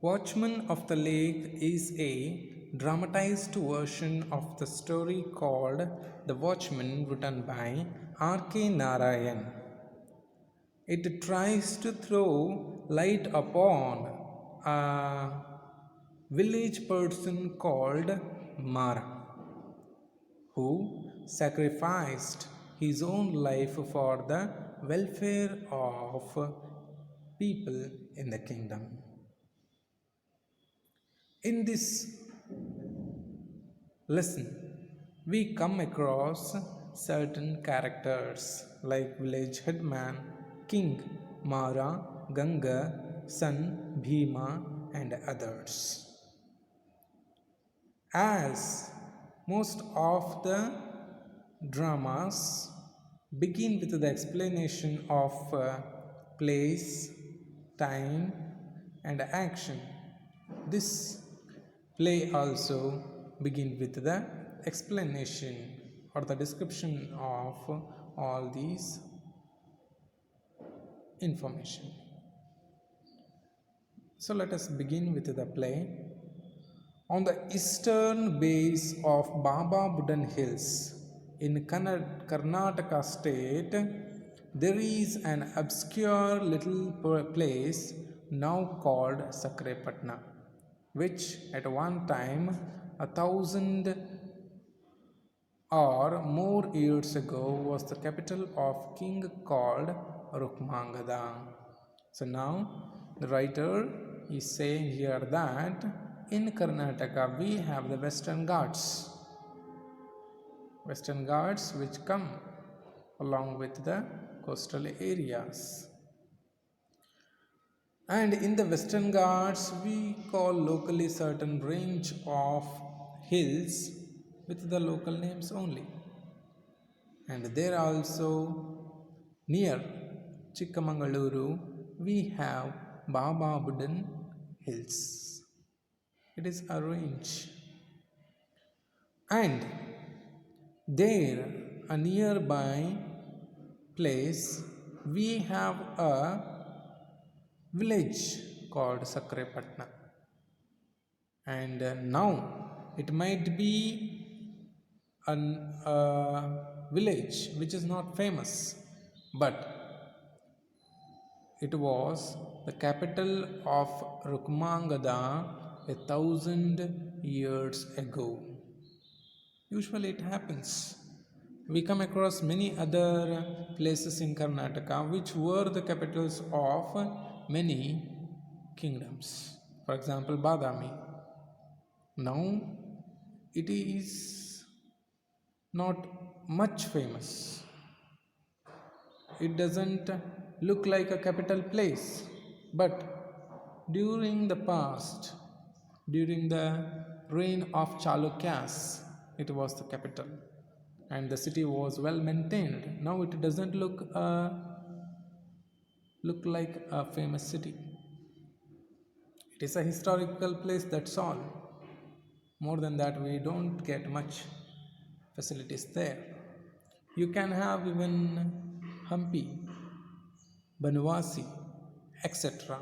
Watchman of the Lake is a dramatized version of the story called The Watchman, written by R.K. Narayan. It tries to throw light upon a village person called Mara, who sacrificed his own life for the welfare of people in the kingdom. In this lesson, we come across certain characters like village headman, king, Mara, Ganga, son, Bhima, and others. As most of the dramas begin with the explanation of place, time, and action, this play also begin with the explanation or the description of all these information. So let us begin with the play. On the eastern base of Baba Budan Hills in Karnataka state, there is an obscure little place now called Sakrepatna, which at one time 1,000 or more years ago was the capital of king called Rukmangada. So now the writer is saying here that in Karnataka we have the Western Ghats which come along with the coastal areas. And in the Western Ghats we call locally certain range of hills with the local names only. And there also near Chikkamangaluru we have Baba Budan Hills. It is a range. And there, a nearby place, we have a village called Sakrepatna. And now it might be a village which is not famous, but it was the capital of Rukmangada 1,000 years ago. Usually it happens. We come across many other places in Karnataka which were the capitals of many kingdoms. For example, Badami. Now it is not much famous. It doesn't look like a capital place, but during the past, during the reign of Chalukyas, it was the capital and the city was well maintained. Now it doesn't look like a famous city. It is a historical place, that's all. More than that, we don't get much facilities there. You can have even Hampi, Banvasi, etc.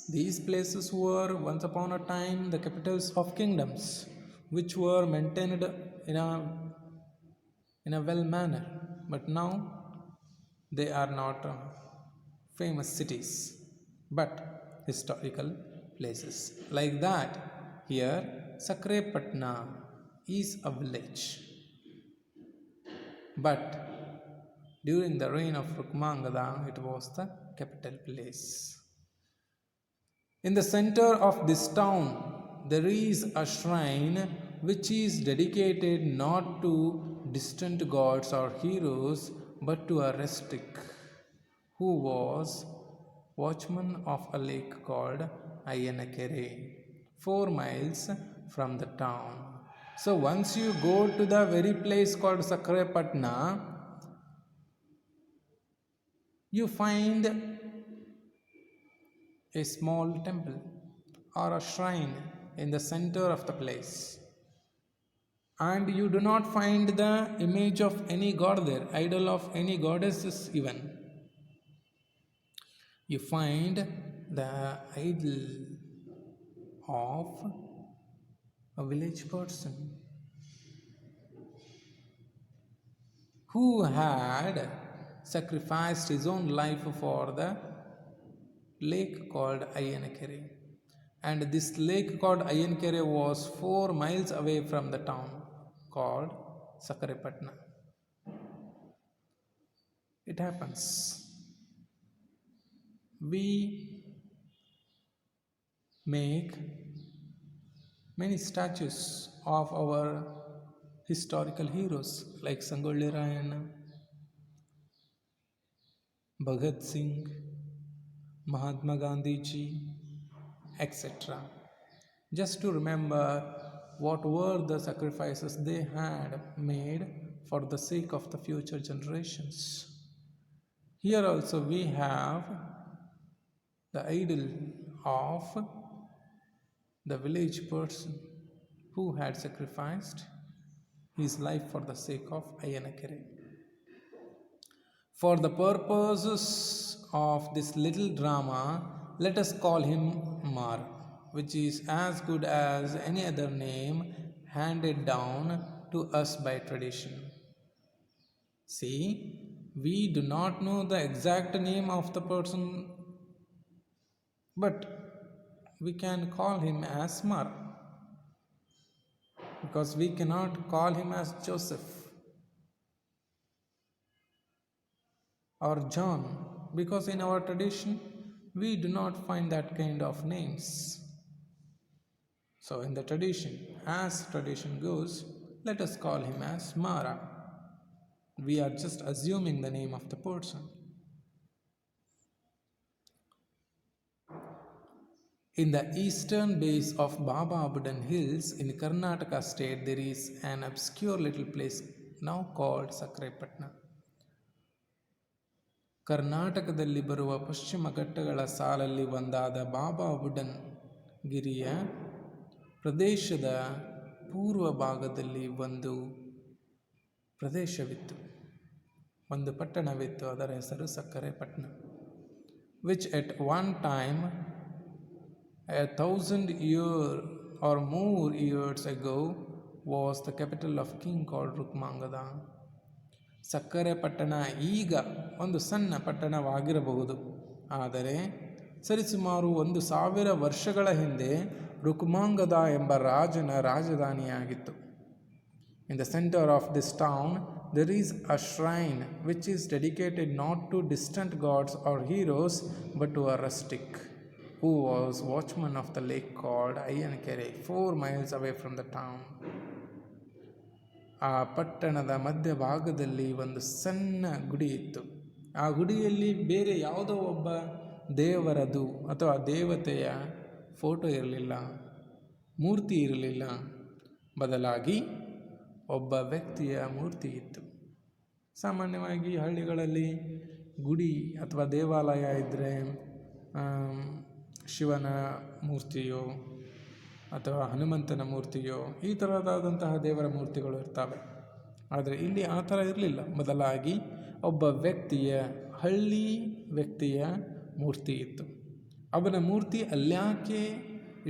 These places were once upon a time the capitals of kingdoms which were maintained in a well manner, but now they are not famous cities but historical places. Like that, here Sakrepatna is a village, but during the reign of Rukmangada it was the capital place. In the center of this town, there is a shrine which is dedicated not to distant gods or heroes but to a rustic who was watchman of a lake called Ayanakere, 4 miles from the town. So once you go to the very place called Sakrepatna, you find a small temple or a shrine in the center of the place, and you do not find the image of any god there, idol of any goddesses even. You find the idol of a village person who had sacrificed his own life for the lake called Ayanakere. And this lake called Ayanakere was 4 miles away from the town called Sakarepatna. It happens. We make many statues of our historical heroes like Sangolli Rayana, Bhagat Singh, Mahatma Gandhi ji, etc. Just to remember what were the sacrifices they had made for the sake of the future generations. Here also we have the idol of the village person who had sacrificed his life for the sake of Ayanakere. For the purposes of this little drama, let us call him Mar, which is as good as any other name handed down to us by tradition. See, we do not know the exact name of the person, but we can call him as Mar, because we cannot call him as Joseph or John, because in our tradition we do not find that kind of names. So in the tradition, as tradition goes, let us call him as Mara. We are just assuming the name of the person. In the eastern base of Baba Budan Hills in Karnataka state, there is an obscure little place now called Sakarepatna. ಕರ್ನಾಟಕದಲ್ಲಿ ಬರುವ ಪಶ್ಚಿಮ ಘಟ್ಟಗಳ ಸಾಲಲ್ಲಿ ಒಂದಾದ ಬಾಬಾ ಬುಡನ್ ಗಿರಿಯ ಪ್ರದೇಶದ ಪೂರ್ವ ಭಾಗದಲ್ಲಿ ಒಂದು ಪ್ರದೇಶವಿತ್ತು, ಒಂದು ಪಟ್ಟಣವಿತ್ತು. ಅದರ ಹೆಸರು ಸಕ್ಕರೆಪಟ್ಟಣ. Which at one time 1,000 years or more years ago was the capital of king called Rukmangada. ಸಕ್ಕರೆ ಪಟ್ಟಣ ಈಗ ಒಂದು ಸಣ್ಣ ಪಟ್ಟಣವಾಗಿರಬಹುದು, ಆದರೆ ಸರಿಸುಮಾರು 1,000 ವರ್ಷಗಳ ಹಿಂದೆ ರುಕ್ಮಾಂಗದ ಎಂಬ ರಾಜನ ರಾಜಧಾನಿಯಾಗಿತ್ತು. In the center of this town there is a shrine which is dedicated not to distant gods or heroes but to a rustic who was watchman of the lake called Ayanakere, 4 miles away from the town. ಆ ಪಟ್ಟಣದ ಮಧ್ಯಭಾಗದಲ್ಲಿ ಒಂದು ಸಣ್ಣ ಗುಡಿ ಇತ್ತು. ಆ ಗುಡಿಯಲ್ಲಿ ಬೇರೆ ಯಾವುದೋ ಒಬ್ಬ ದೇವರದು ಅಥವಾ ದೇವತೆಯ ಫೋಟೋ ಇರಲಿಲ್ಲ, ಮೂರ್ತಿ ಇರಲಿಲ್ಲ. ಬದಲಾಗಿ ಒಬ್ಬ ವ್ಯಕ್ತಿಯ ಮೂರ್ತಿ ಇತ್ತು. ಸಾಮಾನ್ಯವಾಗಿ ಹಳ್ಳಿಗಳಲ್ಲಿ ಗುಡಿ ಅಥವಾ ದೇವಾಲಯ ಇದ್ದರೆ ಶಿವನ ಮೂರ್ತಿಯೋ ಅಥವಾ ಹನುಮಂತನ ಮೂರ್ತಿಯೋ ಈ ಥರದಾದಂತಹ ದೇವರ ಮೂರ್ತಿಗಳು ಇರ್ತವೆ. ಆದರೆ ಇಲ್ಲಿ ಆ ಥರ ಇರಲಿಲ್ಲ. ಬದಲಾಗಿ ಒಬ್ಬ ವ್ಯಕ್ತಿಯ, ಹಳ್ಳಿ ವ್ಯಕ್ತಿಯ ಮೂರ್ತಿ ಇತ್ತು. ಅವನ ಮೂರ್ತಿ ಅಲ್ಯಾಕೆ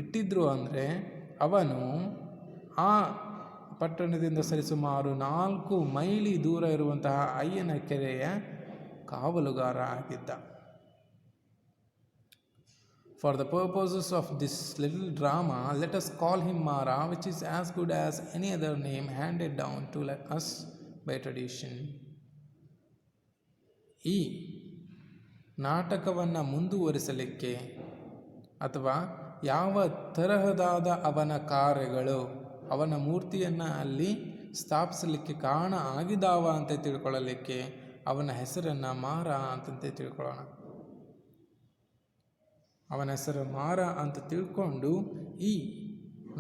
ಇಟ್ಟಿದ್ರು ಅಂದರೆ, ಅವನು ಆ ಪಟ್ಟಣದಿಂದ ಸರಿಸುಮಾರು 4 ಮೈಲಿ ದೂರ ಇರುವಂತಹ ಅಯ್ಯನಕೆರೆಯ ಕಾವಲುಗಾರ ಆಗಿದ್ದ. For the purposes of this little drama, let us call him Mara, which is as good as any other name handed down to us by tradition. ಈ ನಾಟಕವನ್ನು ಮುಂದುವರಿಸಲಿಕ್ಕೆ ಅಥವಾ ಯಾವ ತರಹದಾದ ಅವನ ಕಾರ್ಯಗಳು ಅವನ ಮೂರ್ತಿಯನ್ನು ಅಲ್ಲಿ ಸ್ಥಾಪಿಸಲಿಕ್ಕೆ ಕಾರಣ ಆಗಿದಾವ ಅಂತ ತಿಳ್ಕೊಳ್ಳಲಿಕ್ಕೆ ಅವನ ಹೆಸರನ್ನು ಮಾರ ಅಂತಂತೆ ತಿಳ್ಕೊಳ್ಳೋಣ. ಅವನ ಹೆಸರು ಮಾರ ಅಂತ ತಿಳ್ಕೊಂಡು ಈ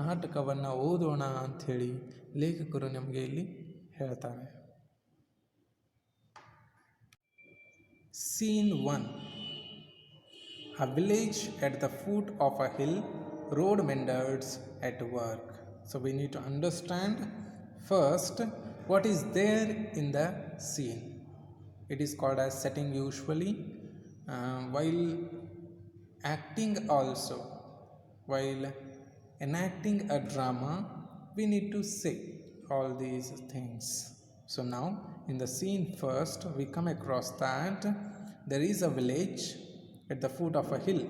ನಾಟಕವನ್ನು ಓದೋಣ ಅಂಥೇಳಿ ಲೇಖಕರು ನಮಗೆ ಇಲ್ಲಿ ಹೇಳ್ತಾರೆ. Scene 1. A village at the foot of a hill, road menders at work. So we need to understand first what is there in the scene. It is called as setting usually. While acting also, while enacting a drama, we need to say all these things. So now in the scene first we come across that there is a village at the foot of a hill,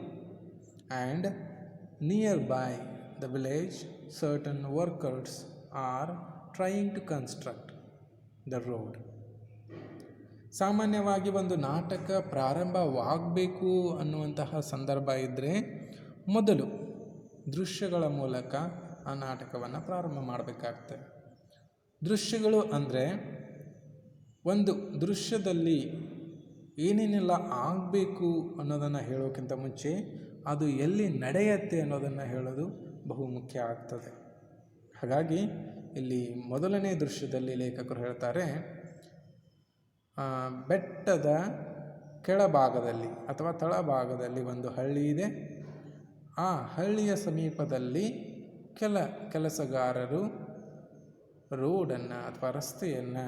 and nearby the village certain workers are trying to construct the road. ಸಾಮಾನ್ಯವಾಗಿ ಒಂದು ನಾಟಕ ಪ್ರಾರಂಭವಾಗಬೇಕು ಅನ್ನುವಂತಹ ಸಂದರ್ಭ ಇದ್ದರೆ ಮೊದಲು ದೃಶ್ಯಗಳ ಮೂಲಕ ಆ ನಾಟಕವನ್ನು ಪ್ರಾರಂಭ ಮಾಡಬೇಕಾಗ್ತದೆ. ದೃಶ್ಯಗಳು ಅಂದರೆ ಒಂದು ದೃಶ್ಯದಲ್ಲಿ ಏನೇನೆಲ್ಲ ಆಗಬೇಕು ಅನ್ನೋದನ್ನು ಹೇಳೋಕ್ಕಿಂತ ಮುಂಚೆ ಅದು ಎಲ್ಲಿ ನಡೆಯುತ್ತೆ ಅನ್ನೋದನ್ನು ಹೇಳೋದು ಬಹು ಮುಖ್ಯ ಆಗ್ತದೆ. ಹಾಗಾಗಿ ಇಲ್ಲಿ ಮೊದಲನೇ ದೃಶ್ಯದಲ್ಲಿ ಲೇಖಕರು ಹೇಳ್ತಾರೆ, ಬೆಟ್ಟದ ಕೆಳಭಾಗದಲ್ಲಿ ಅಥವಾ ತಳಭಾಗದಲ್ಲಿ ಒಂದು ಹಳ್ಳಿ ಇದೆ. ಆ ಹಳ್ಳಿಯ ಸಮೀಪದಲ್ಲಿ ಕೆಲಸಗಾರರು ರೋಡನ್ನು ಅಥವಾ ರಸ್ತೆಯನ್ನು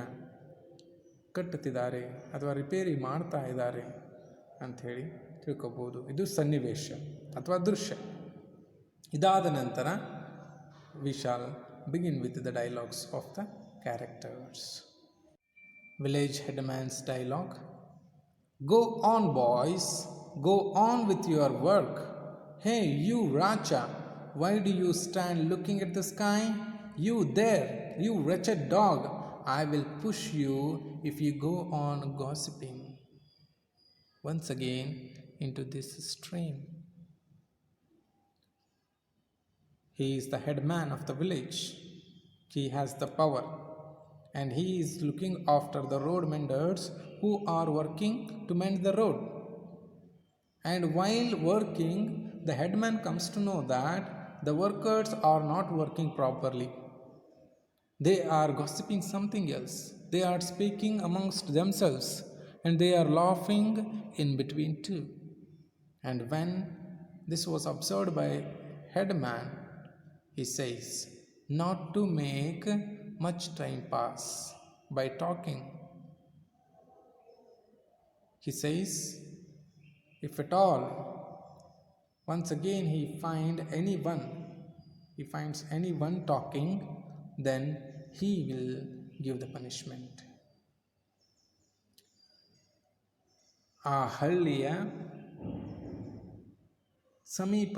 ಕಟ್ಟುತ್ತಿದ್ದಾರೆ ಅಥವಾ ರಿಪೇರಿ ಮಾಡ್ತಾ ಇದ್ದಾರೆ ಅಂಥೇಳಿ ತಿಳ್ಕೊಬೋದು. ಇದು ಸನ್ನಿವೇಶ ಅಥವಾ ದೃಶ್ಯ. ಇದಾದ ನಂತರ we shall begin with the dialogues of the characters. Village headman's dialogue. Go on, boys, go on with your work. Hey, you Racha, why do you stand looking at the sky? You there, you wretched dog, I will push you if you go on gossiping once again into this stream. He is the headman of the village. He has the power, and he is looking after the road menders who are working to mend the road. And while working, the headman comes to know that the workers are not working properly. They are gossiping something else. They are speaking amongst themselves, and they are laughing in between too. And when this was observed by headman, he says, not to make much time pass by talking. He says, if at all once again he finds anyone talking, then he will give the punishment. ಆ ಹಳ್ಳಿಯ ಸಮೀಪ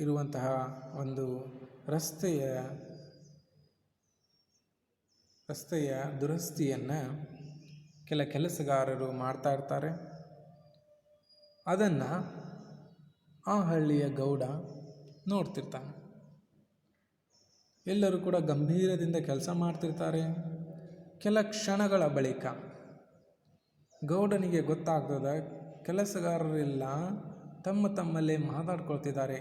ಇರುವಂತಹ ಒಂದು ರಸ್ತೆಯ ದುರಸ್ತಿಯನ್ನು ಕೆಲಸಗಾರರು ಮಾಡ್ತಾ ಇರ್ತಾರೆ. ಅದನ್ನು ಆ ಹಳ್ಳಿಯ ಗೌಡ ನೋಡ್ತಿರ್ತಾನೆ. ಎಲ್ಲರೂ ಕೂಡ ಗಂಭೀರದಿಂದ ಕೆಲಸ ಮಾಡ್ತಿರ್ತಾರೆ. ಕೆಲ ಕ್ಷಣಗಳ ಬಳಿಕ ಗೌಡನಿಗೆ ಗೊತ್ತಾಗ್ತದೆ, ಕೆಲಸಗಾರರೆಲ್ಲ ತಮ್ಮಲ್ಲೇ ಮಾತಾಡ್ಕೊಳ್ತಿದ್ದಾರೆ,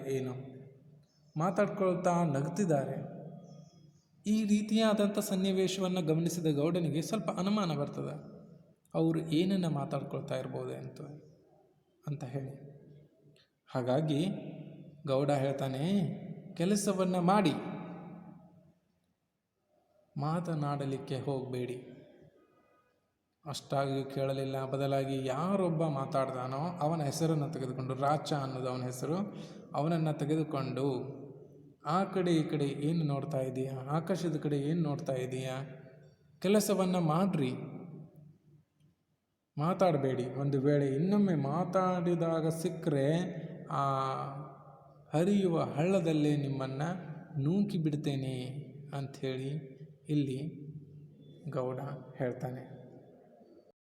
ಮಾತಾಡ್ಕೊಳ್ತಾ ನಗ್ತಿದ್ದಾರೆ. ಈ ರೀತಿಯಾದಂಥ ಸನ್ನಿವೇಶವನ್ನು ಗಮನಿಸಿದ ಗೌಡನಿಗೆ ಸ್ವಲ್ಪ ಅನುಮಾನ ಬರ್ತದೆ, ಅವರು ಏನನ್ನು ಮಾತಾಡ್ಕೊಳ್ತಾ ಇರ್ಬೋದು ಅಂತ ಹೇಳಿ. ಹಾಗಾಗಿ ಗೌಡ ಹೇಳ್ತಾನೆ, ಕೆಲಸವನ್ನು ಮಾಡಿ ಮಾತನಾಡಲಿಕ್ಕೆ ಹೋಗಬೇಡಿ. ಅಷ್ಟಾಗಿಯೂ ಕೇಳಲಿಲ್ಲ. ಬದಲಾಗಿ ಯಾರೊಬ್ಬ ಮಾತಾಡ್ತಾನೋ ಅವನ ಹೆಸರನ್ನು ತೆಗೆದುಕೊಂಡು, ರಾಚ ಅನ್ನೋದು ಅವನ ಹೆಸರು, ಅವನನ್ನು ತೆಗೆದುಕೊಂಡು, ಆ ಕಡೆ ಈ ಕಡೆ ಏನು ನೋಡ್ತಾ ಇದೀಯಾ, ಆಕಾಶದ ಕಡೆ ಏನು ನೋಡ್ತಾ ಇದೀಯಾ, ಕೆಲಸವನ್ನು ಮಾಡ್ರಿ, ಮಾತಾಡಬೇಡಿ. ಒಂದು ವೇಳೆ ಇನ್ನೊಮ್ಮೆ ಮಾತಾಡಿದಾಗ ಸಿಕ್ಕರೆ ಆ ಹರಿಯುವ ಹಳ್ಳದಲ್ಲೇ ನಿಮ್ಮನ್ನು ನೂಕಿ ಬಿಡ್ತೇನೆ ಅಂಥೇಳಿ ಇಲ್ಲಿ ಗೌಡ ಹೇಳ್ತಾನೆ.